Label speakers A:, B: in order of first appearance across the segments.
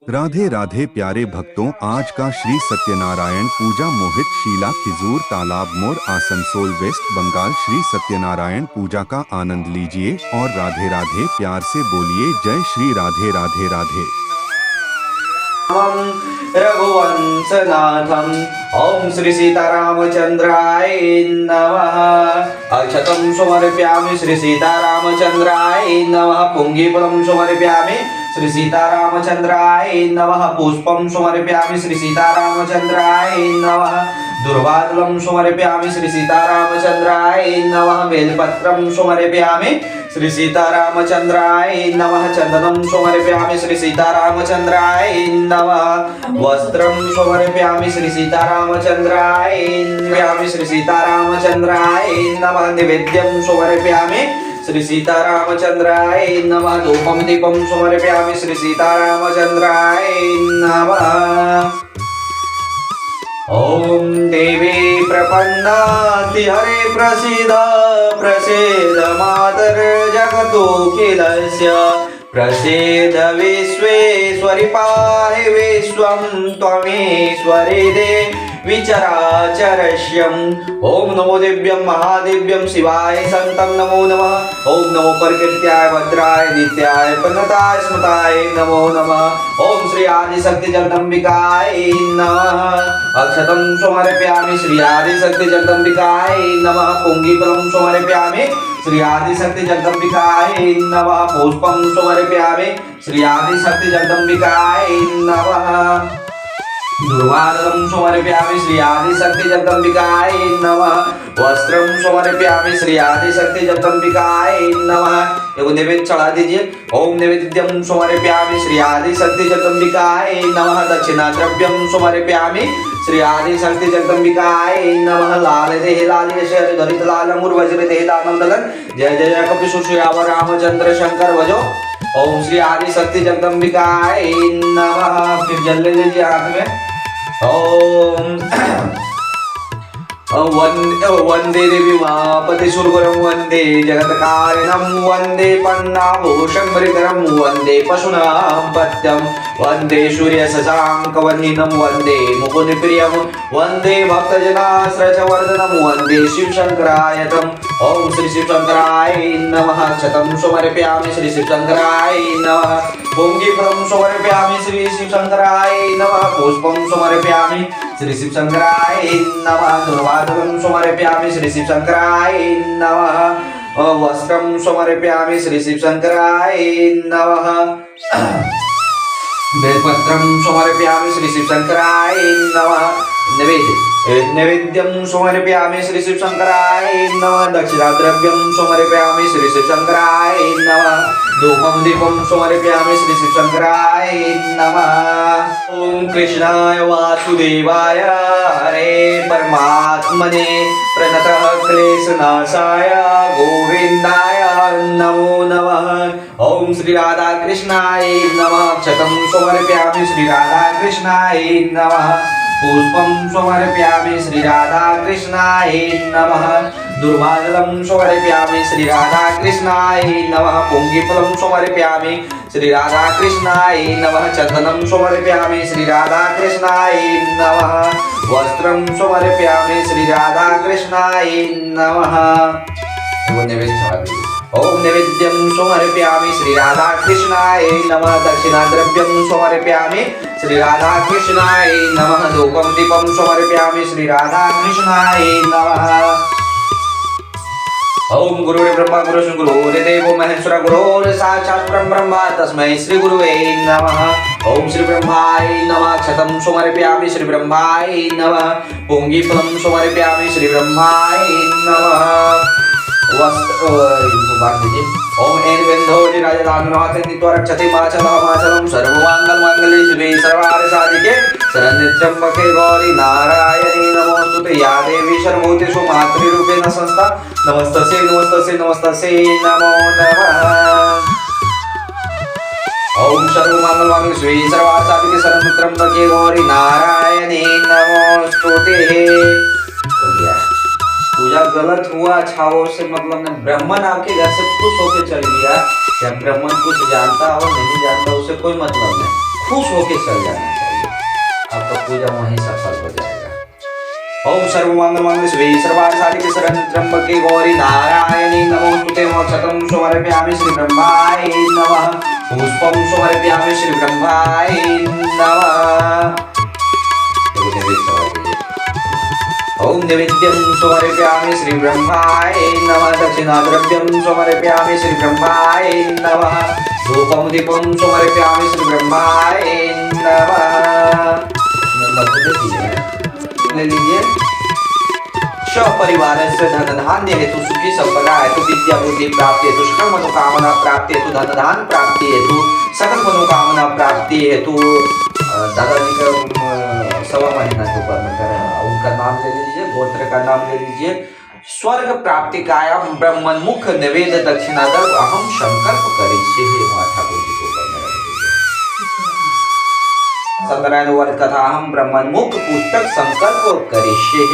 A: राधे राधे प्यारे भक्तों, आज का श्री सत्यनारायण पूजा मोहित शीला खिजूर तालाब मोड़ आसनसोल वेस्ट बंगाल। श्री सत्यनारायण पूजा का आनंद लीजिए और राधे राधे प्यार से बोलिए जय श्री राधे राधे राधे।
B: रघुवंशनाथम ओम श्री सीतारामचंद्राय नमः। अक्षतं समर्पयामि श्री सीतारामचंद्राय नमः। पुंगीफलं समर्पयामि श्री सीतारामचंद्राय नमः। पुष्पं समर्पयामि श्री सीतारामचंद्राय नमः। दुर्वादलं समर्पयामि श्री सीतारामचंद्राय नमः। बेलपत्रं समर्पयामि श्री सीतारामचंद्राय नमः। चंदनं समर्पयामि श्री सीतारामचंद्राय नमः। वस्त्रं समर्पयामि श्री सीतारामचंद्राय श्री सीतारामचंद्राय नमः। निवेद्यं समर्पयामि श्री सीतारामचंद्राय नमः। धूपं दीपं समर्पयामि श्री सीतारामचंद्राय नमः। ओम देवी प्रपन्नाति हरे प्रसीद प्रसीद मातर जगतोऽखिलस्य प्रसीद विश्वेश्वरि पाहि विश्वं त्वमेश्वरि देवि चराचरस्यम्। ओम नमो दिव्यं महादिव्यं शिवाय संतं नमो नमः। ओम नमो प्रकृत्याय भद्राय नित्याय प्रणताय स्मृताय नमो नमः। ओम श्री आदिशक्ति जगदम्बिकाय नमः। अक्षतं समर्पयामि श्री आदिशक्ति जगदम्बिकाय नमः। पुंगीफलं समर्पयामि श्री आदिशक्ति जगदम्बिकाय नमः। पुष्पं समर्पयामि श्री आदिशक्ति जगदम्बिकाय नमः। दुर्वादनं समर्पयामि श्री आदिशक्ति जगदम्बिकाय नमः। वस्त्रं समर्पयामि श्री आदिशक्ति जगदम्बिकाय नमः। एगो नैवेद्य चढ़ा दीजिए। ओम नैवेद्यं समर्पयामि श्री आदिशक्ति जगदम्बिकाय नमः। दक्षिणा द्रव्यं समर्पयामि श्री आदिशक्ति जगदम्बिकाय नमः। लाल देह लाल यशर धरित लाल अंगूर वज्र देह दानम दलन। जय जय कपि श्याम रामचंद्र शंकर भजो। ओम श्री आदिशक्ति जगदम्बिकाय नमः। फिर जल ले लीजिए हाथ में। ओम वंदे देवी उमापति सुरगुरं वंदे जगत्कारणं वंदे पन्नाभूषं मृगरं वंदे पशूनां पत्यं वंदे सूर्य शशांक वंदिनं वंदे मुकुंदप्रियं वंदे भक्तजनाश्रयवर्धनं वंदे शिवशंकरायतम्। ओम श्री शिवशंकराय नमः। क्षतं समर्पयामि श्री शिवशंकराय नमः। पुंगीफलं समर्पयामि श्री शिवशंकराय नमः। पुष्पं समर्पयामि श्री शिवशंकराय नमः। दुर्वादनं समर्पयामि श्री शिवशंकराय नमः। वस्त्रं समर्पयामि श्री शिवशंकराय नमः। बेलपत्रं समर्पयामि श्री शिवशंकराय नमः। नैवेद्यं समर्पयामि श्री शिवशंकराय नमः। दक्षिणाद्रव्यं समर्पयामि श्री शिवशंकराय नमः। धूपं दीपं समर्पयामि श्री शिवशंकराय नमः। ओम कृष्णाय वासुदेवाय हरे परमात्मने प्रणतः क्लेशनाशाय गोविंदाय नमो नमः। ओम श्री राधा कृष्णाय नमः। क्षतं समर्पयामि श्री राधा कृष्णाय नमः। पुष्पं समर्पयामि श्री राधा कृष्णाय नमः। दुर्वादनं समर्पयामि श्री राधा कृष्णाय नमः। पुंगीफलं समर्पयामि श्री राधा कृष्णाय नमः। चंदनं समर्पयामि श्री राधा कृष्णाय नमः। वस्त्रं समर्पयामि श्री राधा कृष्णाय नमः। ओम नैवेद्यं समर्पयामि श्री राधा कृष्णाय नमः। दक्षिणाद्रव्यं समर्पयामि श्री राधा कृष्णाय नमः। धूपं दीपं समर्पयामि श्री राधा कृष्णाय नमः। ओम गुरुर्ब्रह्मा गुरुर्देवो महेश्वर गुरुर् साक्षात् परब्रह्म तस्मै श्री गुरुवे नमः। ओम श्री ब्रह्माय नमः। क्षतं समर्पयामि श्री ब्रह्माय नमः। पुंगीफलं समर्पयामि श्री ब्रह्माय नमः। ओम एन बिंदोरि राजधानुनाथनित्वरक्षति माचलम सर्वमंगलमंगले शिवे सर्वार्थ साधिके शरण्यत्र्यंबके गौरी नारायणी नमोस्तुते। या देवी सर्वभूतेषु मातृरूपेण संस्था नमस्तस्यै नमस्तस्यै नमस्तस्यै नमो नमः। ओम सर्वमंगलमंगले शिवे सर्वार्थ साधिके शरण्यत्र्यंबके गौरी नारायणी नमोस्तुते। पूजा गलत हुआ अच्छा हो से मतलब नहीं। ब्राह्मण आपके घर से खुश होकर चल गया या ब्राह्मण कुछ जानता हो नहीं जानता, उसे कोई मतलब नहीं। खुश होके चल जाना चाहिए, आपका पूजा वहीं सफल हो जाएगा। ओम सर्वमंगल मंगल शिवे सर्वार्थ साधिके शरण्ये त्र्यंबके गौरी नारायणी नमोस्तुते। मोक्षतं समर्पयामि श्री ब्रह्माय नमः। पुष्पं समर्पयामि श्री ब्रह्माय नमः। ओम नैवेद्यं समर्पयामि श्री ब्रह्माय नमः। दक्षिणाद्रव्यं समर्पयामि श्री ब्रह्माय नमः। धूपं दीपं समर्पयामि श्री ब्रह्माय नमः। ले लीजिए। परिवार से धन धान्य हेतु सुखी संपदा हेतु विद्या बुद्धि प्राप्ति हेतु सकल मनोकामना प्राप्ति हेतु धन धान प्राप्ति हेतु सकल मनोकामना प्राप्ति हेतु दादाजी का 1.25 महीना के ऊपर में करें, उनका नाम ले लीजिए, गोत्र का नाम ले लीजिए। स्वर्ग प्राप्ति कायम ब्रह्मन्मुख निवेद दक्षिणादर अहम संकल्प करिष्ये। वहाँ ठाकुर जी को ऊपर में रख दीजिए। सत्यनारायण वर्त कथा हम ब्रह्मन्मुख पुस्तक संकल्प करिष्ये।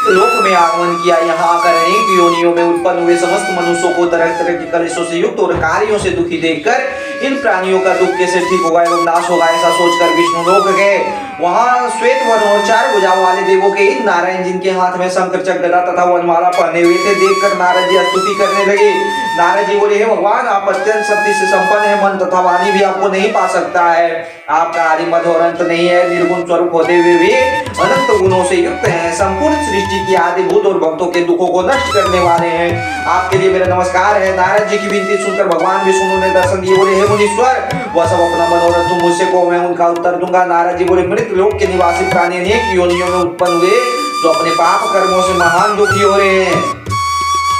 B: लोक में आगमन किया, यहाँ आकर अनेक योनियों में उत्पन्न हुए समस्त मनुष्यों को तरह तरह के कलेशों से युक्त और कार्यों से दुखी देखकर इन प्राणियों का दुख कैसे ठीक होगा एवं नाश होगा ऐसा सोचकर विष्णु लोक गए। वहां श्वेत वर्ण और 4 भुजाओं वाले देवों के इन नारायण जिनके हाथ में शंकर चक्र गदा तथा वनमाला पहने हुए थे देखकर नारद जी स्तुति करने लगे। नारद जी बोले, हे भगवान, आप अत्यंत शक्ति से संपन्न है, मन तथा वाणी भी आपको नहीं पा सकता है। आपका आदि मध्य और अंत नहीं है, निर्गुण स्वरूप होते हुए भी अनंत गुणों से युक्त हैं, संपूर्ण सृष्टि की आदि भूत और भक्तों के दुखों को नष्ट करने वाले हैं। आपके लिए मेरा नमस्कार है। नारद जी की विनती सुनकर भगवान विष्णु ने दर्शन दिए, बोले, हे मुनीश्वर, वह सब अपना मनोरथ तुम मुझसे को, मैं उनका उत्तर दूंगा। नारद जी बोले, मृत लोक के निवासी प्राणी अनेक योनियों में उत्पन्न हुए जो अपने पाप कर्मों से महान दुखी हो रहे हैं।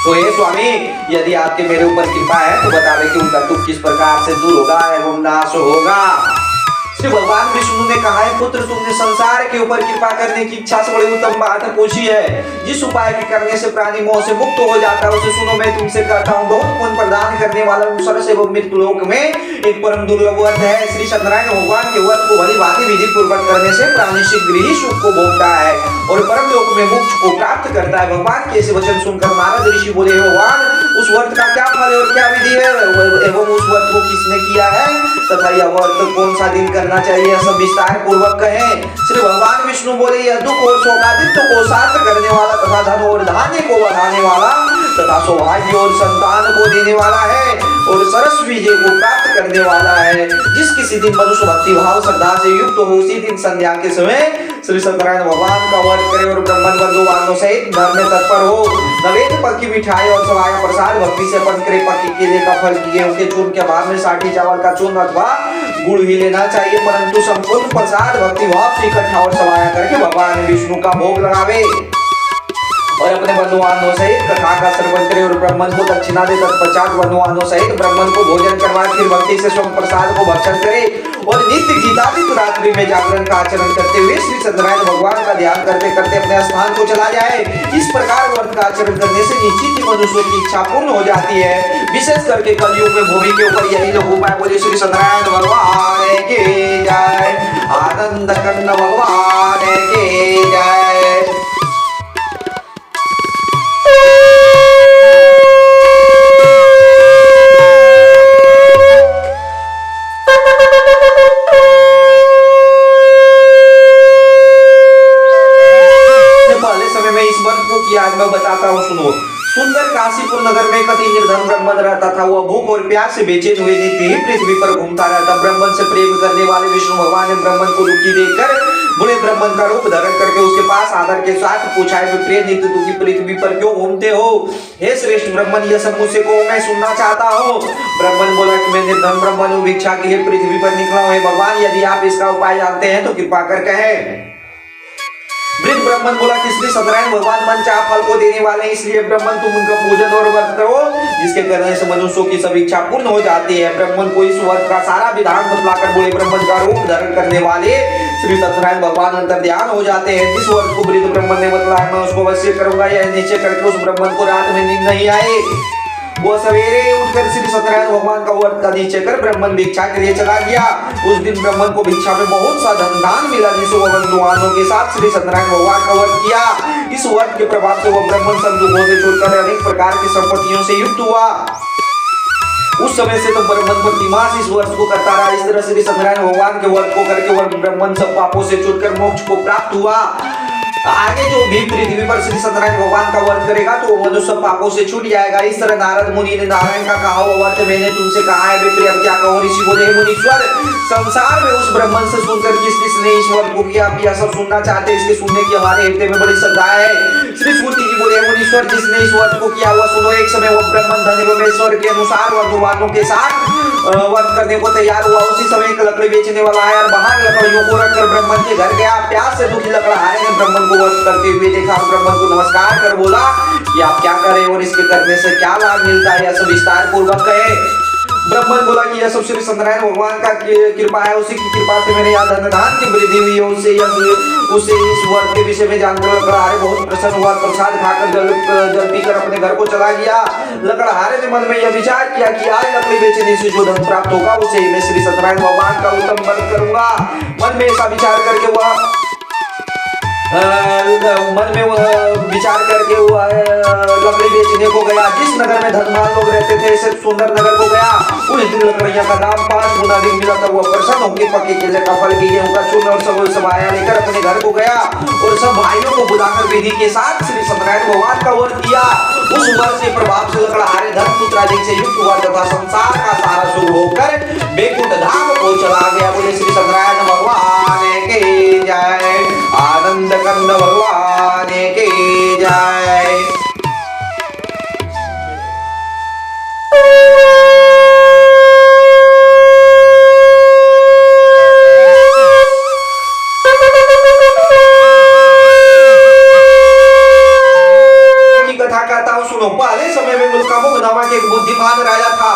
B: तो हे स्वामी, यदि आपके मेरे ऊपर कृपा है तो बतावे कि उनका दुख किस प्रकार से दूर होगा एवं नाश होगा। श्री भगवान विष्णु ने कहा, है पुत्र, तुमने संसार के ऊपर कृपा करने की इच्छा से बड़ी उत्तम बात पूछी है। जिस उपाय के करने से प्राणी मोह से मुक्त हो जाता है उसे सुनो, मैं तुमसे कहता हूँ। बहुत पुण्य प्रदान करने वाला सरस एवं मृत्यु लोक में एक परम दुर्लभ व्रत है। श्री सत्यनारायण भगवान के व्रत को भली भांति विधि पूर्वक करने से प्राणी शीघ्र ही सुख को भोगता है और परम लोक में मोक्ष को प्राप्त करता है। भगवान के ऐसे वचन सुनकर नारद ऋषि बोले, भगवान, उस व्रत का क्या फल है और क्या विधि है एवं उस व्रत को किसने किया है तथा यह व्रत कौन सा दिन करना चाहिए, सब विस्तार पूर्वक कहें। श्री भगवान विष्णु बोले, यह दुख और शोकादित्य को शांत करने वाला तथा धन और धान्य को बढ़ाने वाला तथा सौभाग्य और संतान को देने वाला है और सरस विजय को प्राप्त करने वाला है। जिस किसी दिन मनुष्य भक्ति भाव श्रद्धा से युक्त हो उसी दिन संध्या के समय श्री सत्यनारायण भगवान का व्रत करे और ब्राह्मण बंधु बांधव सहित धर्म में तत्पर हो। नवेद पक की मिठाई और सवाया प्रसाद भक्ति से अर्पण करे। पक्के केले का फल की गेहूं के चूर्ण के बाद में साठी चावल का चूर्ण अथवा गुड़ ही लेना चाहिए, परंतु संपूर्ण प्रसाद भक्ति भाव से इकट्ठा और सवाया करके भगवान विष्णु का भोग लगावे और अपने बंधुआनों सहित कथा का श्रवण करे और ब्राह्मण को दक्षिणा दे। तत्पश्चात बंधुआनों सहित ब्राह्मण को भोजन करवा फिर भक्ति से स्वयं प्रसाद को भक्षण करे और नित्य गीतादित रात्रि में जागरण का आचरण करते हुए श्री सत्यनारायण भगवान का ध्यान करते करते अपने स्थान को चला जाए। इस प्रकार व्रत का आचरण करने से निश्चित ही मनुष्यों की इच्छा पूर्ण हो जाती है। विशेष करके कलयुग में भूमि के ऊपर यही लोग उपाय बोले। श्री सत्यनारायण भगवान की जय, आनंद कंद भगवान की जय। आज मैं बताता हूँ, सुनो। सुंदर काशीपुर नगर में कति निर्धन ब्राह्मण रहता था। वह भूख और प्यास से बेचैन हुए नित्य ही पृथ्वी पर घूमता रहता। ब्राह्मण से प्रेम करने वाले विष्णु भगवान ने ब्राह्मण को दुखी देखकर बूढ़े ब्राह्मण का रूप धारण करके उसके पास आदर के साथ पूछा, प्रिय नित्य दुखी पृथ्वी पर क्यों घूमते हो? हे श्रेष्ठ ब्राह्मण, यह सब मुझसे को मैं सुनना चाहता हूँ। ब्राह्मण बोला कि मैं निर्धन ब्राह्मण हूँ, भिक्षा के लिए पृथ्वी पर निकला हूँ। भगवान, यदि आप इसका उपाय जानते हैं तो कृपा कर कहें। वृद्ध ब्राह्मण बोला कि श्री सत्यनारायण भगवान मन चाह फल को देने वाले हैं, इसलिए ब्राह्मण तुम उनका पूजन और व्रत करो, जिसके करने से मनुष्यों की सब इच्छा पूर्ण हो जाती है। ब्राह्मण को इस व्रत का सारा विधान बतलाकर बोले, ब्राह्मण का रूप धारण करने वाले श्री सत्यनारायण भगवान अंतर ध्यान हो जाते हैं। जिस व्रत को वृद्ध ब्राह्मण ने बतलाया मैं उसको अवश्य करूंगा। यह निश्चय करके उस ब्राह्मण को रात में नींद नहीं आई। वो सवेरे उठकर श्री सत्यनारायण भगवान का व्रत का निश्चय कर ब्राह्मण भिक्षा के लिए चला गया। उस दिन ब्राह्मण को भिक्षा में बहुत सा धन दान मिला, जिसे वो बंधुआनों के साथ श्री सत्यनारायण भगवान का व्रत किया। इस व्रत के प्रभाव से वो ब्राह्मण सब दुखों से छूटकर अनेक प्रकार की संपत्तियों से युक्त हुआ। उस समय से तो ब्रह्मन प्रतिमास इस व्रत को करता रहा। इस तरह श्री सत्यनारायण भगवान के व्रत को करके वह ब्रह्मन सब पापों से छूटकर मोक्ष को प्राप्त हुआ। आगे जो भी पृथ्वी पर श्री सत्यनारायण भगवान का व्रत करेगा तो वो सब पापों से छूट जाएगा। इस तरह नारद मुनि ने नारायण का कहा हुआ व्रत मैंने तुमसे कहा है विप्रिय, अब क्या कहो। ऋषि बोले, मुनीश्वर, संसार में उस ब्राह्मण से सुनकर किसने इस व्रत को किया, आप यह सब सुनना चाहते हैं, इसके सुनने की हमारे हृदय में बड़ी श्रद्धा है। श्री सूर्ति जी बोले, मुनीश्वर, जिसने इस व्रत को किया हुआ सुनो। एक समय वह ब्राह्मण धन परमेश्वर के अनुसार वर्धवानों के साथ व्रत करने को तैयार हुआ। उसी समय एक लकड़ी बेचने वाला आया और बाहर लकड़ियों को रखकर ब्राह्मण के घर गया। प्यास से दुखी लकड़हारे ने ब्राह्मण को व्रत करते हुए देखा और ब्राह्मण को नमस्कार कर बोला कि आप क्या कर रहे हो और इसके करने से क्या लाभ मिलता है, यह सब विस्तार पूर्वक कहे। ब्राह्मण बोला कि यह सब श्री सत्यनारायण भगवान का कृपा है, उसी की कृपा से मेरे यहाँ धन धान की वृद्धि हुई है। उसे इस व्रत के विषय में जानकर लकड़हारे बहुत प्रसन्न हुआ। प्रसाद खाकर जल पीकर अपने घर को चला गया। लकड़हारे ने मन में यह विचार किया कि आज लकड़ी बेचने से जो धन प्राप्त होगा उसे मैं श्री सत्यनारायण भगवान का उत्तम व्रत करूंगा। मन में ऐसा विचार करके वह लकड़ी बेचने को गया। जिस नगर में धनवान लोग रहते थे ऐसे सुंदर नगर को गया। उस दिन लकड़ियां का दाम 5 गुना अधिक मिला था। वह प्रसन्न होकर पके केले का फल गेहूं का चूर्ण और सब आया लेकर अपने घर को गया और सब भाइयों को बुलाकर विधि के साथ श्री सत्यनारायण भगवान का व्रत किया। उस व्रत के प्रभाव से लकड़हारे धन पुत्र आदि से युक्त हुआ तथा संसार का सारा सुख होकर बैकुंठ धाम को चला गया। बोले श्री सत्यनारायण भगवान के जय, आनंद कंद भगवान के जय। कथा कहता हूँ, सुनो। पहले समय में मुल्कामुख नामक एक बुद्धिमान राजा था।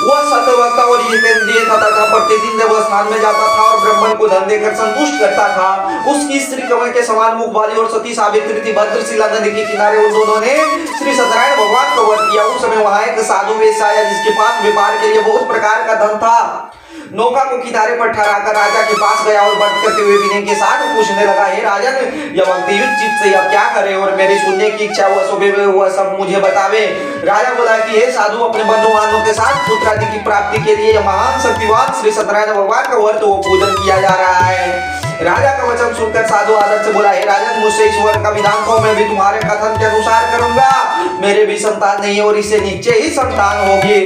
B: वह सत्यवक्ता और जितेंद्रिय था प्रतिदिन देवस्थान में जाता था और ब्राह्मण को धन देकर संतुष्ट करता था। उसकी स्त्री कमल के समान मुख वाली और सती सावित्री थी। भद्रशिला नदी के किनारे उन दोनों ने श्री सत्यनारायण भगवान का व्रत किया। उस समय वहां एक साधु वेश आया जिसके पास व्यापार के लिए बहुत प्रकार का धन था। नौका को किनारे पर ठहराकर राजा के पास गया और व्रत करते हुए विनय के साथ पूछने लगा, हे राजन, यह व्यक्ति युक्त चित्त से अब क्या करे और मेरी सुनने की इच्छा वह सब मुझे बतावे। राजा बोला कि हे साधु, अपने बंधु बांधवों के साथ पुत्र आदि की प्राप्ति के लिए महान शक्तिवान श्री सत्यनारायण भगवान का व्रत वो पूजन किया जा रहा है। राजा का वचन सुनकर साधु आदर से बोला, हे राजन, मुझसे इस व्रत का विधान को मैं भी तुम्हारे कथन के अनुसार करूंगा। मेरे भी संतान नहीं है और इससे निश्चय ही संतान होगी।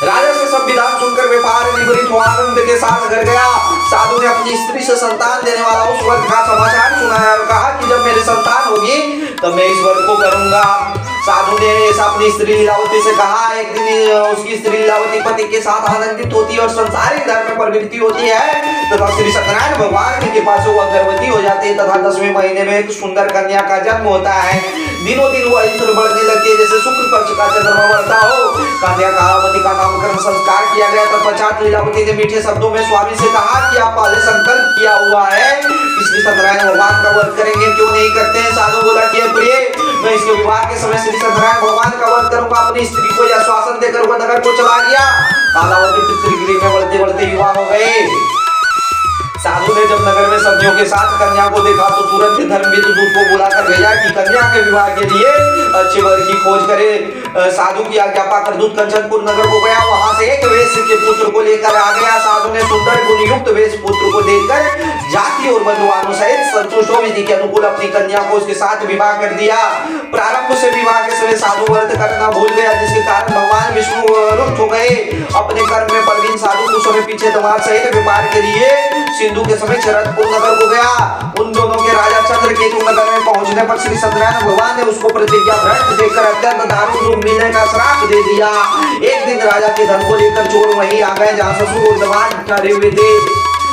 B: राजा से सब विधान सुनकर व्यापार निवृत्त हुआ, आनंद के साथ घर गया। साधु ने अपनी स्त्री से संतान देने वाला उस व्रत का समाचार सुनाया और कहा कि जब मेरी संतान होगी तब मैं इस व्रत को करूंगा। साधु ने ऐसा अपनी स्त्री लीलावती से कहा। एक दिन उसकी स्त्री लीलावती पति के साथ आनंदित होती है और संसारिक धर्म में प्रवृत्ति होती है तथा श्री सत्यनारायण भगवान की कृपा से वह गर्भवती हो जाती है तथा 10वें महीने में एक सुंदर कन्या का जन्म होता है। दिनों दिन वह ईश्वर बढ़ने लगती है जैसे शुक्ल पक्ष का चंद्रमा बढ़ता हो। कन्या कालावती का नामकरण संस्कार किया गया। तत्पश्चात लीलावती ने मीठे शब्दों में स्वामी से कहा कि आप पहले संकल्प किया हुआ है कि श्री सत्यनारायण भगवान का व्रत करेंगे, क्यों नहीं करते हैं। साधु बोला कि प्रिय, मैं इसके विवाह के समय श्री सत्यनारायण भगवान का व्रत करूंगा। अपनी स्त्री को यह आश्वासन देकर वह नगर को चला गया। कालावती पितृगृह में बढ़ते बढ़ते युवा हो गए। साधु ने जब नगर में सब्जियों के साथ कन्या को देखा तो तुरंत धर्मविद दूत को बुलाकर भेजा कि कन्या के विवाह के लिए अच्छे वर की खोज करे। साधु की आज्ञा पाकर दूत कंचनपुर नगर को गया। वहां से एक वेश्य के पुत्र को लेकर आ गया। साधु ने सुंदर गुण युक्त वेश्य पुत्र को देखकर जाति और बंधुआनों सहित संतुष्ट हो विधि के अनुकूल अपनी कन्या को उसके साथ विवाह कर दिया। प्रारंभ से विवाह के समय साधु व्रत करना भूल गया जिसके कारण भगवान विष्णु रुष्ट हो गए। अपने कर्म में प्रवीण साधु कुछ समय पीछे दमाद सहित व्यापार के लिए सिंधु के समय शरदपुर नगर को गया। उन दोनों के राजा चंद्रकेतु नगर में पहुंचने पर श्री सत्यनारायण भगवान ने उसको प्रतिज्ञा भ्रष्ट देकर अत्यंत दारुण रूप मिलने का श्राप दे दिया। एक दिन राजा के धन को लेकर चोर वहीं आ गए जहां ससुर और दमाद ठहरे हुए थे।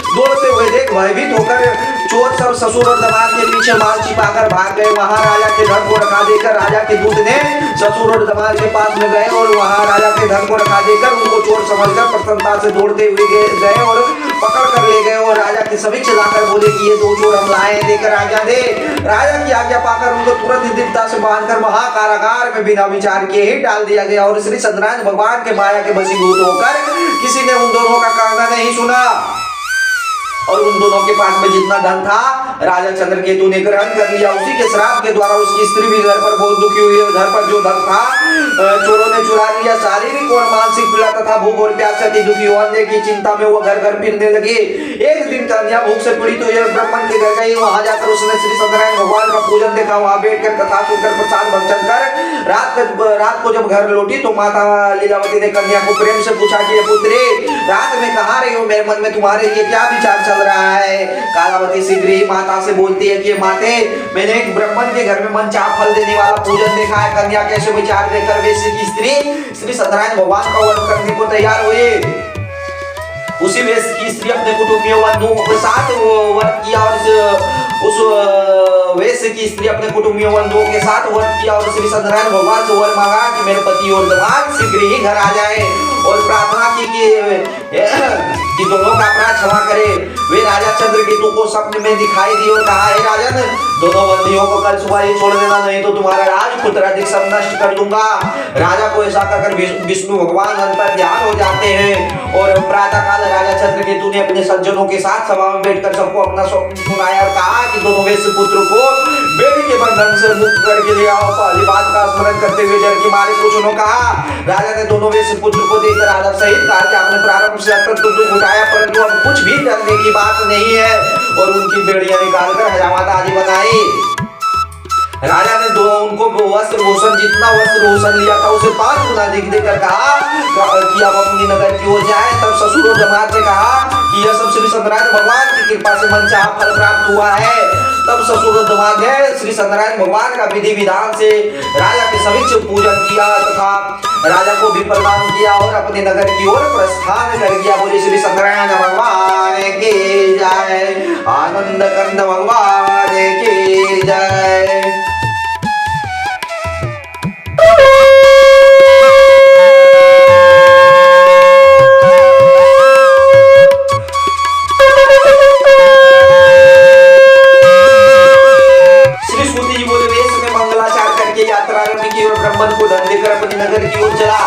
B: दौड़ते हुए देख भयभीत होकर चोर सब ससुर और दमाद के पीछे माल छिपाकर भाग गए। वहां राजा के धन को रखा देकर राजा के दूत ने ससुर और दमाद के पास में गए और वहां राजा के धन को रखा देकर उनको चोर समझकर प्रसन्नता से दौड़ते हुए गए और पकड़ कर ले गए और राजा के समीक्ष लाकर बोले कि ये 2 चोर हम लाए हैं, देकर आज्ञा दे। राजा की आज्ञा पाकर उनको तुरंत दिव्यता से बांधकर महाकारागार में बिना विचार किए ही डाल दिया गया और श्री सत्यनारायण भगवान के माया के वशीभूत होकर किसी ने उन दोनों का कहना नहीं सुना। और उन दोनों के पास में जितना धन था राजा चंद्रकेतु ने ग्रहण कर लिया। उसी के श्राप के द्वारा उसकी स्त्री भी घर पर बहुत दुखी हुई। घर पर जो धन था चोरों ने चुरा लिया। शारीरिक और मानसिक पीड़ा तथा भूख और प्यास से दुखी होने की चिंता में वो घर घर फिरने लगी। एक दिन कन्या भूख से पीड़ित हुई ब्राह्मण के घर गई। वहां जाकर उसने श्री सत्यनारायण भगवान का पूजन देखा। वहां बैठकर कथा सुनकर प्रसाद भक्षण कर रात को जब घर लौटी तो माता लीलावती ने कन्या को प्रेम से पूछा कि पुत्री रात में कहाँ रही हो? मेरे मन में तुम्हारे लिए क्या विचार चल रहा है? कालावती शीघ्र ही माता से बोलती है कि माते मैंने एक ब्राह्मण के घर में मनचाहा फल देने वाला पूजन देखा है। कन्या कैसे विचार देकर वैश्य की स्त्री श्री सत्यनारायण भगवान का व्रत करने को तैयार हुई। उसी वैश्य की स्त्री अपने कुटुंबियों बंधुओं के साथ व्रत किया और उस वैश्य की स्त्री अपने कुटुंबियों बंधुओं के साथ व्रत किया और श्री सत्यनारायण भगवान से वर मांगा कि मेरे पति और दामाद शीघ्र ही घर आ जाए और प्रार्थना की कि दोनों का अपराध क्षमा करे। वे राजा चंद्रकेतु को स्वप्न में दिखाई दी और कहा हे राजन दोनों बंदियों को कल सुबह ही छोड़ देना, नहीं तो तुम्हारा राजपुत्र अधिक सब नष्ट कर दूंगा। राजा को ऐसा कहकर विष्णु भगवान अंतर ध्यान हो जाते हैं और प्रातः काल राजा चंद्रकेतु ने अपने सज्जनों के साथ सभा में बैठकर सबको अपना स्वप्न सुनाया और कहा कि दोनों वैश्य पुत्र को बेड़ी के बंधन से मुक्त करके ले आओ। पहली बात का स्मरण करते हुए डर के मारे कुछ उन्होंने कहा। राजा ने दोनों वैश्य पुत्र को देखकर आदर सहित कहा कि आपने प्रारंभ से अत्यंत दुख उठाया परंतु अब कुछ भी डरने की बात नहीं है और उनकी बेड़ियां निकालकर हजामत आदि बनाई। राजा ने उनको वस्त्र भूषण जितना वस्त्र भूषण लिया था उसे 5 गुना अधिक देकर कहा कि अब अपनी नगर की ओर जाए। तब ससुर और जमात ने कहा कि यह सब श्री सत्यनारायण भगवान की कृपा से मनचाहा फल प्राप्त हुआ है। तब ससुर और जमात ने श्री सत्यनारायण भगवान का विधि विधान से राजा के समक्ष पूजन किया तथा राजा को भी प्रणाम किया और अपने नगर की ओर प्रस्थान कर गया। बोले श्री सत्यनारायण भगवान की जय, आनंद कंद भगवान की जय। ब्राह्मण को धन देकर अपने नगर की ओर चला।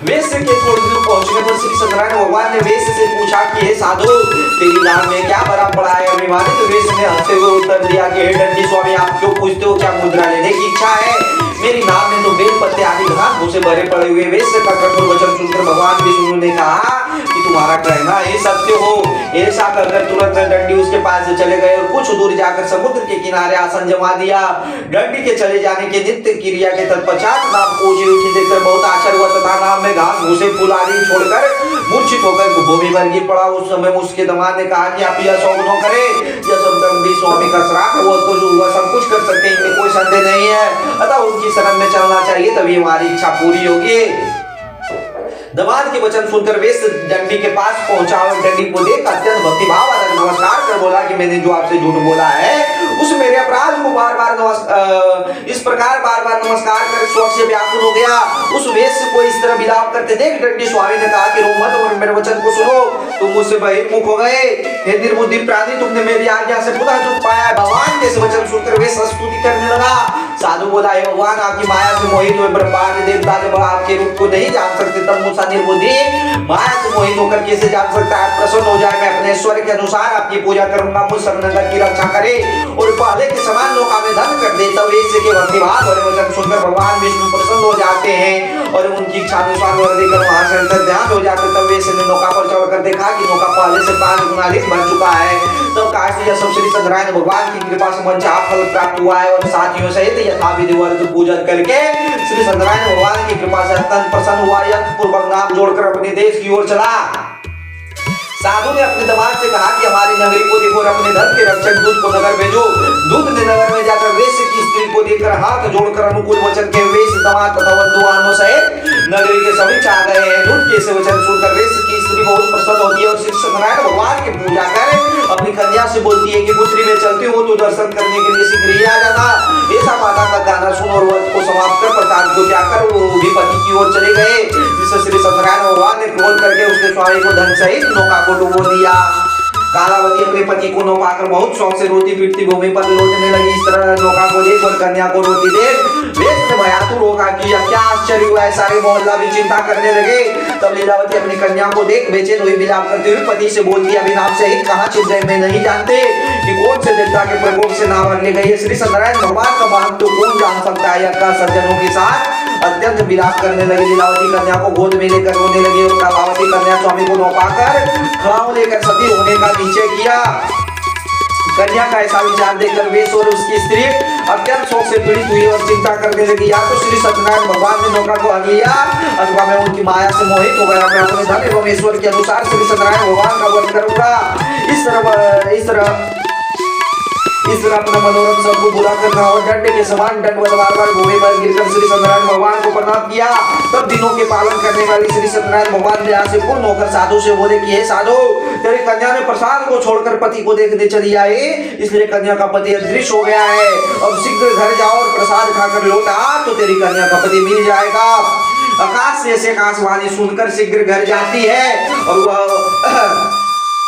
B: वैश्य के थोड़ी दूर पहुंचने पर श्री सत्यनारायण भगवान ने वैश्य से पूछा कि हे साधु तेरी नाम में क्या भरा पड़ा है? अभिमानित वैश्य ने हंसते हुए उत्तर दिया कि हे दंडी स्वामी आप क्यों पूछते हो? क्या मुद्रा लेने की इच्छा है? मेरी नाम में तो बेल पत्ते आदि घास भूसे भरे पड़े हुए। वैश्य का कठोर वचन सुनकर भगवान विष्णु ने कहा कि तुम्हारा कहना ही सत्य हो। ऐसा कहकर तुरंत दंडी उसके पास से चले गए और कुछ दूर जाकर समुद्र के किनारे आसन जमा दिया। दंडी के चले जाने के नित्य क्रिया के तत्पश्चात नाम को उठी देखकर बहुत आश्चर्य हुआ तथा नाम में घास भूसे फूल आदि छोड़कर मूर्छित होकर भूमि पर गिर पड़ा। उस समय उसके दामाद ने कहा कि आप यह शोक न करें, यह सब दंडी स्वामी का श्राप है। वो सब कुछ कर सकते हैं, इनमें कोई संदेह नहीं है, अतः उनकी शरण में चलना चाहिए तभी हमारी इच्छा पूरी होगी। दामाद के वचन सुनकर वैश्य दंडी के पास पहुंचा और दंडी को देख अत्यंत भक्तिभाव नमस्कार कर बोला कि मैंने जो आपसे झूठ बोला है उस मेरे अपराध को इस प्रकार बार बार नमस्कार कर शोक से व्याकुल हो गया। उस वैश्य को इस तरह विलाप करते देख दंडी स्वामी ने कहा कि रो मत और मेरे वचन को सुनो, तुम मुझसे बहिर्मुख हो गए। हे निर्बुद्धि प्राणी, तुमने मेरी आज्ञा से पुनः दुख पाया। भगवान के वचन सुनकर वैश्य स्तुति करने लगा। साधु बोला हे भगवान आपकी माया से मोहित हुए ब्रह्मांड देवता जब आपके रूप को नहीं जान सकते तब मुझसे निर्बुद्धि माया से मोहित होकर कैसे जान सकता है? प्रसन्न हो जाए, मैं अपने ऐश्वर्य के अनुसार आपकी पूजा करूंगा। मुझ सब नगर की रक्षा करे और पहले के समान लोका में धन कर दे। तब वैश्य के भक्तिभाव और वचन सुनकर भगवान विष्णु प्रसन्न हो जाते हैं और उनकी इच्छा अनुसार वर देकर वहां से अंतर ध्यान हो जाते। तब वैश्य ने नौका पर चढ़कर देखा कि नौका पहले से 5 गुना अधिक बढ़ चुका है। तब कहा कि यह सब श्री सत्यनारायण भगवान की कृपा से मनचाहा फल प्राप्त हुआ है और साथियों सहित यथाविधि वर्ग पूजन करके श्री सत्यनारायण भगवान की कृपा से अत्यंत प्रसन्न हुआ। यज्ञ पूर्वक नाम जोड़कर अपने देश की ओर चला। साधु ने अपने दामाद से कहा कि हमारी नगरी को देखो और अपने धन के रक्षक दूत को नगर भेजो। दूत ने नगर में जाकर वैश्य की स्त्री को देखकर हाथ जोड़कर अनुकूल वचन के वैश्य दामाद तथा बंधुआनों सहित नगरी के समीप आ गए हैं। दूत के ऐसे वचन सुनकर वैश्य की स्त्री बहुत प्रसन्न होती है और श्री सत्यनारायण भगवान की पूजा कर अपनी कन्या से बोलती है कि पुत्री में चलती हो तो दर्शन करने के लिए शीघ्र ही आ जाना। ऐसा माता का गाना सुन और व्रत को समाप्त कर प्रसाद को त्याग कर वो भी पति की ओर चले गए। जिससे श्री सत्यनारायण भगवान ने क्रोध करके उसके स्वामी को धन सहित नौका को डुबो दिया। कालावती अपने पति को न पाकर बहुत शौक से रोती पीटती भूमि पर लौटने लगी। इस तरह नौका को देख और कन्या को रोती देख वेद ने भयातुर होगा कि क्या आश्चर्य हुआ है, सारे मोहल्ला भी चिंता करने लगे। तब लीलावती अपनी कन्या को देख बेचैन हुई विलाप करते हुए पति से बोलती, अभी नाम सहित कहाँ छिप गए, मैं नहीं जानते कि कौन से देवता के प्रकोप से नाम रखने गई है। श्री सत्यनारायण भगवान का महत्व तो कौन जान सकता है। यह सज्जनों के साथ अत्यंत विलाप करने लगे। लीलावती कन्या को गोद में लेकर रोने लगी और कलावती कन्या स्वामी को नौपाकर खड़ाऊ लेकर सती होने का निश्चय किया। कन्या का ऐसा विचार देखकर वेश और उसकी स्त्री अत्यंत शोक से पीड़ित हुई और चिंता करने लगी, या तो श्री सत्यनारायण भगवान ने नौका को हर लिया अथवा मैं उनकी माया से मोहित हो गया। मैं अपने धन एवं ईश्वर के अनुसार श्री सत्यनारायण भगवान का वध करूंगा। इस तरह अपना मनोरथ सबको बुरा करना और डंडे के समान दंडवत बार भूमि पर गिरकर श्री सत्यनारायण भगवान को प्रणाम किया। तब दिनों के पालन करने वाली श्री सत्यनारायण भगवान दया से पूर्ण होकर साधु से बोले कि हे साधु, तेरी कन्या ने प्रसाद को छोड़कर पति को देखने चली आई, इसलिए कन्या का पति अदृश्य हो गया है। अब शीघ्र घर जाओ और प्रसाद खाकर लौट आ तो तेरी कन्या का पति मिल जाएगा। आकाश से ऐसे आकाशवाणी सुनकर शीघ्र घर जाती है और वह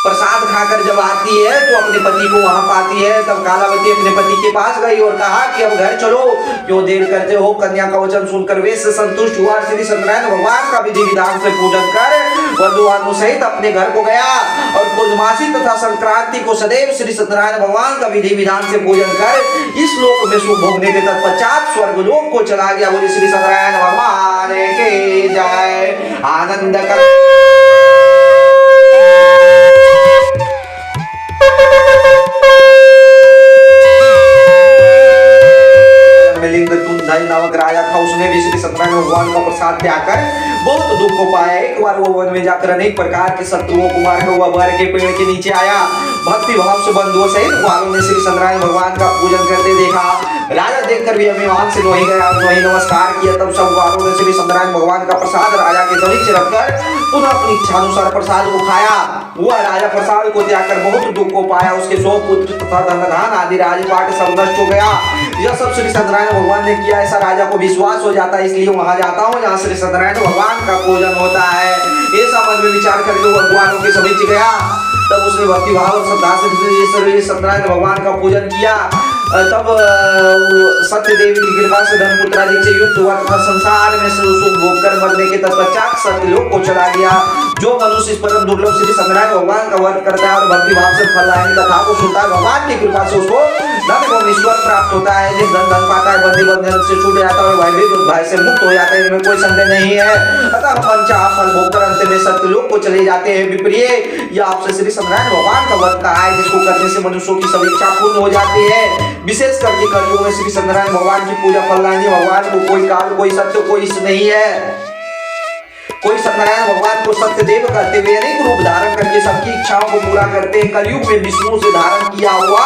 B: प्रसाद खाकर जब आती है तो अपने पति को वहां पाती है। तब कालावती अपने पति के पास गई और कहा कि अब घर चलो, क्यों देर करते हो। कन्या का वचन सुनकर वे संतुष्ट हुआ। श्री सत्यनारायण भगवान का विधि विधान से पूजन कर वधुवानु सहित अपने घर को गया और पूर्णमासी तथा संक्रांति को सदैव श्री सत्यनारायण भगवान का विधि विधान से पूजन कर इस लोक में सुख भोगने के तत्पश्चात स्वर्ग लोक को चला गया। बोले श्री सत्यनारायण भगवान के जय। आनंद कर नामक राजा था, उसने भी श्री सत्यनारायण भगवान का प्रसाद त्यागकर बहुत दुख को पाया। एक बार वो वन में जाकर अनेक प्रकार के शत्रुओं को मारकर हुआ बर के पेड़ के नीचे आया। भक्ति भाव से बंधुओं सहित ग्वालों ने श्री सत्यनारायण भगवान का पूजन करते देखा। राजा देखकर भी अभिमान से नोही गया और नोही नमस्कार किया। तब सब ग्वालों ने श्री सत्यनारायण भगवान का प्रसाद राजा के समीक्ष रखकर पुनः अपनी इच्छानुसार प्रसाद को खाया। वह राजा प्रसाद को त्यागकर बहुत दुख को पाया। उसके 100 पुत्र तथा धन आदि राजपाट सब नष्ट हो गया। यह सब श्री सत्यनारायण भगवान ने किया, ऐसा राजा को विश्वास हो जाता है, इसलिए वहां जाता हूँ जहाँ श्री सत्यनारायण भगवान का पूजन होता है। ऐसा मन में विचार करके वो भगवानों के समीक्ष गया। तब उसने भक्ति भाव और श्रद्धा से सत्यनारायण भगवान का पूजन किया। तब सत्य देवी की कृपा से धन पुत्र आदि से युक्त हुआ तथा संसार में सुख भोग कर मरने के तत्पश्चात सत्यलोक को चला गया। जो मनुष्य इस परम दुर्लभ श्री सत्यनारायण भगवान का वर्त करता है और भक्ति भाव से फलदायी कथा को सुनता है, भगवान की कृपा से उसको धन एवं ईश्वर प्राप्त होता है। जिस धन पाता है बंदी बंधन से छूट जाता है और भय से मुक्त हो जाता है, इसमें कोई संदेह नहीं है। अतः पंचाह फल भोग कर अंत में सत्यलोक को चले जाते हैं। विप्रिय, यह आपसे श्री सत्यनारायण भगवान का व्रत कहा है, जिसको करने से मनुष्यों की सभी इच्छा पूर्ण हो जाती है। विशेष करके कलयुग में श्री सत्यनारायण भगवान की पूजा फलदायी, भगवान को कोई काल, कोई सत्य, कोई इष्ट नहीं है। कोई सत्यनारायण भगवान को सत्य देव कहते हुए अनेक रूप धारण करके सबकी इच्छाओं को पूरा करते हैं। कलयुग में विष्णु से धारण किया हुआ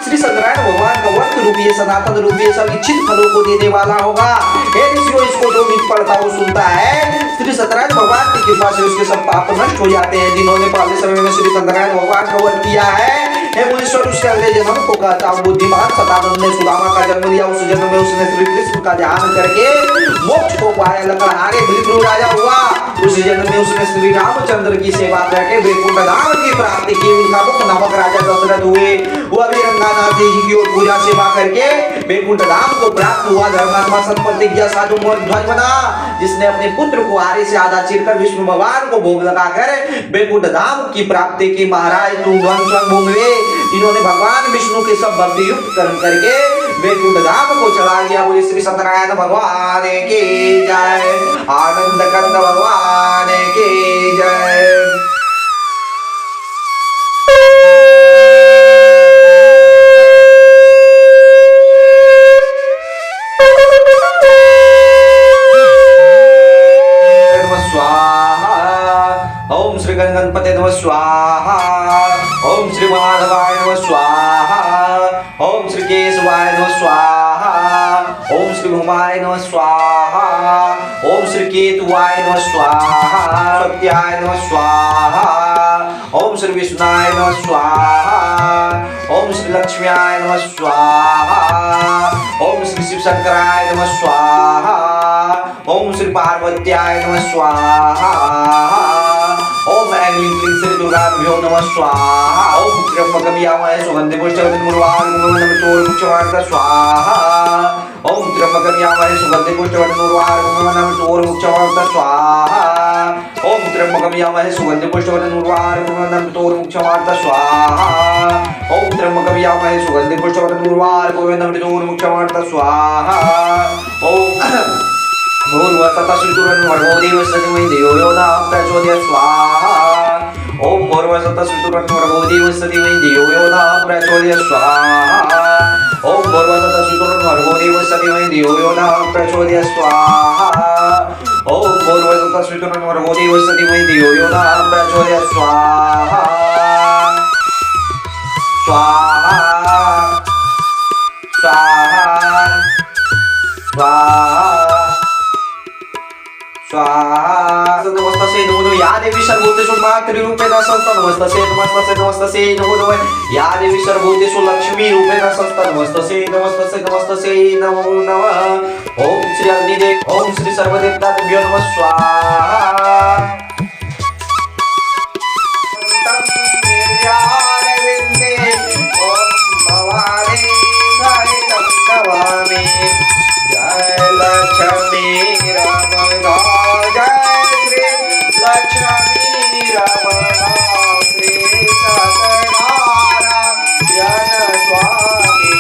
B: श्री सत्यनारायण भगवान का वर्त रूपी सनातन रूपी सब इच्छित फलों को देने वाला होगा। हे ऋषियों, इसको जो भी पढ़ता वो सुनता है, श्री सत्यनारायण भगवान की कृपा से उसके सब पाप नष्ट हो जाते हैं। जिन्होंने पहले समय में श्री सत्यनारायण भगवान का वर्त किया है, हे मुनीश्वर, उसके अगले जन्म को कहता हूँ। बुद्धिमान सदानंद ने सुदामा का जन्म लिया। उस जन्म में उसने श्री कृष्ण का ध्यान करके मोक्ष को पाया। लकड़हारे बलिद्रु राजा हुआ। उस जन्म में उसने श्री रामचंद्र की सेवा करके वैकुंठ धाम की प्राप्ति की। उनका मुख नामक राजा दशरथ हुए। वह भी रंगानाथ जी की ओर पूजा सेवा करके वैकुंठ धाम को प्राप्त हुआ। धर्मात्मा सत्प्रतिज्ञा साधु ध्वज बना, जिसने अपने पुत्र को आरे से आधा चीरकर विष्णु भगवान को भोग लगाकर वैकुंठ धाम की प्राप्ति की। महाराज तुम ध्वन स्वयं भूंगे। इन्होंने भगवान विष्णु के सब भक्ति युक्त कर्म करके वैकुंठ धाम को चला गया। बोले श्री सत्यनारायण भगवान की जय। आनंद कंद भगवान की जय। ओम श्री गणपते नमः स्वाहा। ओम श्री माधवाय नमः स्वाहा। ओम श्री केशवाय नमः स्वाहा। ओम श्री भूमाय नमः स्वाहा। ओम श्री केतुवाय नमः स्वाहा। सत्याय नमः स्वाहा। ओम श्री विष्णुवाय नमः स्वाहा। ओम श्री लक्ष्म्याय नमः स्वाहा। ओम श्री शिव शंकराय नमः स्वाहा। ओम श्री पार्वत्याय नमः स्वाहा। ओम ऐं क्लीं श्री दुर्गाभ्यो नमः स्वाहा। ओम त्र्यंबकं यजामहे सुगन्धिं पुष्टिवर्धनं उर्वारुकमिव नमः स्वाहा। ओम त्र्यंबकं यजामहे सुगन्धिं पुष्टिवर्धनं उर्वारुकमिव नमः स्वाहा। ओम त्र्यंबकं यजामहे सुगन्धिं पुष्टिवर्धनं उर्वारुकमिव नमः स्वाहा। ओम त्र्यंबकं यजामहे सुगन्धिं पुष्टिवर्धनं उर्वारुकमिव नमः स्वाहा। ओम भूर्वसतः श्रीतुरन्वरो देवस्य धीमहि धियो यो नः प्रचोदयात् स्वाहा। ओम भूर्वसतः श्रीतुरन्वरो देवस्य धीमहि धियो यो नः प्रचोदयात् स्वाहा। ओम भूर्वसतः श्रीतुरन्वरो देवस्य धीमहि धियो यो नः प्रचोदयात् स्वाहा। ओम भूर्वसतः श्रीतुरन्वरो देवस्य धीमहि धियो यो नः प्रचोदयात् स्वाहा। स्वाहा स्वाहा स्वाहा स्वाहा। नमस्तसे नमो नमः या देवी सर्वभूतेषु मातृरूपेण संस्था नमस्तसे नमस्तसे नमस्तसे नमो नमः या देवी सर्वभूतेषु लक्ष्मी रूपेण संस्था नमस्तसे नमस्तसे नमस्तसे नमो नमः। ओम श्री अग्निदेव ओम श्री सर्वदेवताभ्यो नमः स्वाहा। जय लक्ष्मी रमणा जय श्री लक्ष्मी रमणा श्री सत्यनारायण स्वामी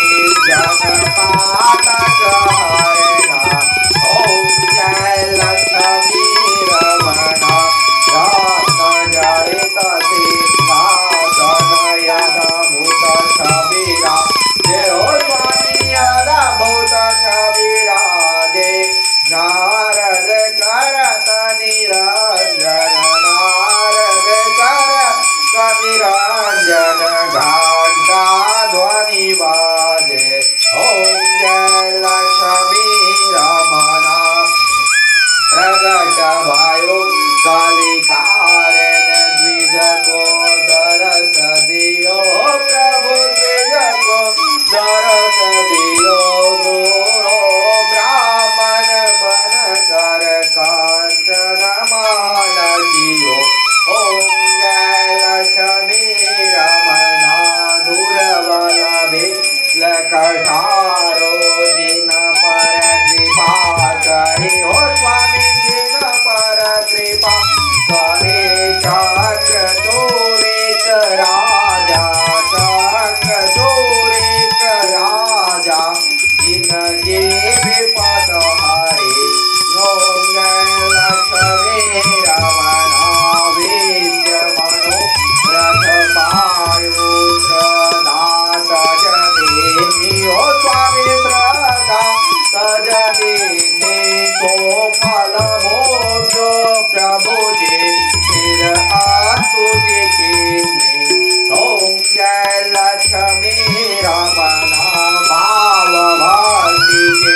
B: जनपातक हरणा। ओम जय लक्ष्मी रमणा रत्न जड़ित सिंहासन यदभूत छविरा जय हो स्वामी यदभूत छविराजे। नारद करत निरंजन नारद करत निरंजन घंटा ध्वनि बाजे। ओम जय लक्ष्मी रमणा प्रगट भयो कलिकारण द्विज को दरस दियो प्रभु द्विज को दरस दियो। गुणो ब्राह्मण बन कर कांचन मान जियो। ओम जय लक्ष्मी रमणा दुर्बल भिल कठारो जिन पर कृपा करे। हो स्वामी जिन पर कृपा करे। चक्र चोरिक राजा चक्र चोरिक राजा जिनके विपद हरे। ओम जय लक्ष्मी रमणा विद्य मनो रथ पायुत्र दात जदेनी। ओ स्वामी प्रदा तज देनी तो फल भोग प्रभु जी फिर आस्तुति कीन्ही। ओम जय लक्ष्मी रमणा भाव भक्ति के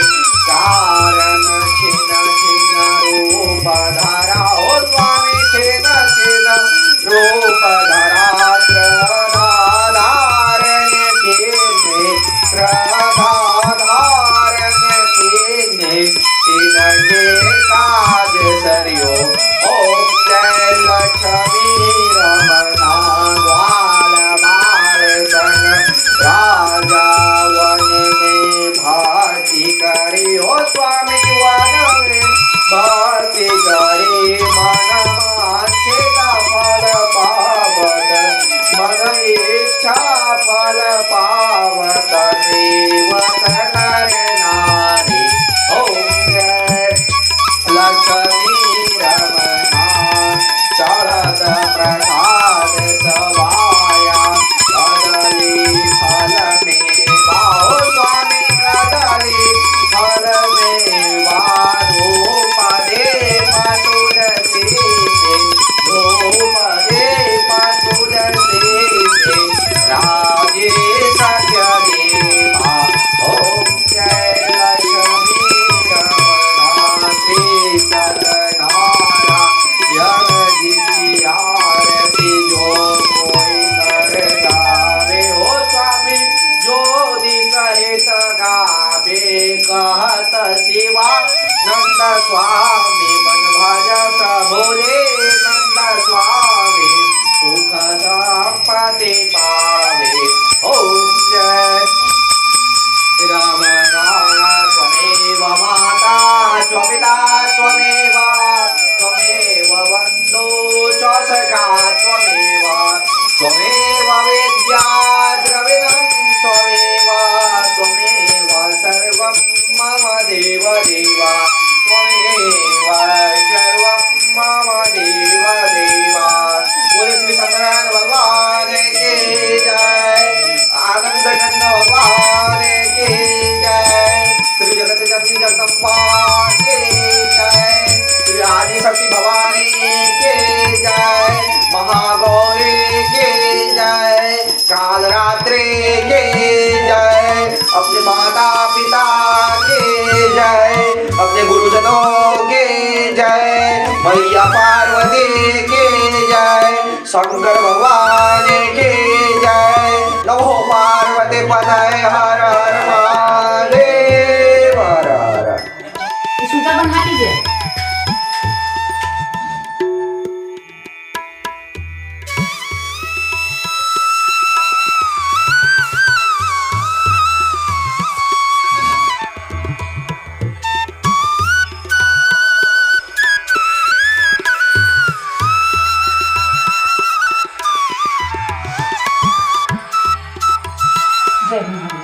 B: कारण छिन छिन रूप धरा। ओ स्वामी छिन छिन रूप धरा श्रद्धा धारण कीन्हे श्रद्धा धारण कीन्हे तिनके काज सरियो। ओम जय लक्ष्मी रमणा ग्वाल बाल संग राजा वन में भक्ति करी। हो स्वामी वन में भक्ति करी मन वांछित फल पावत मन इच्छा फल पावत सेवक नर नारी। ओम जय लक्ष्मी रमणा चढ़त प्रसाद सवाया कदली फल में बाहो स्वामी कदली फल में धूप दे तुलसी से धूप दे तुलसी से राजे सत्य देवा। ओम जय लक्ष्मी रमणा श्री सत्यनारायण जी आरती जो कोई कर गावे। हो स्वामी जो दिन हित गावे कहत शिवा नंद स्वामी मन भज प्रभुले नंद स्वामी सुख संपत्ति पावे। त्वमेव वेद्या द्रविणं त्वमेव त्वमेव सर्वं मम देव देवा त्वमेव सर्वं मम देव देवा। बोले श्री सत्यनारायण भगवान की जय, आनंद कंद भगवान की जय, श्री जगत जननी जगदम्बा की जय, श्री आदिशक्ति भवानी की जय, महागौरी की जय, कालरात्रि की जय, अपने माता पिता की जय, अपने गुरुजनों की जय, मैया पार्वती की जय, शंकर भगवान की जय। नमो पार्वती पतये हर हर महादेव हर हर।
C: सुता पण हातीच आहे. जय महादेव.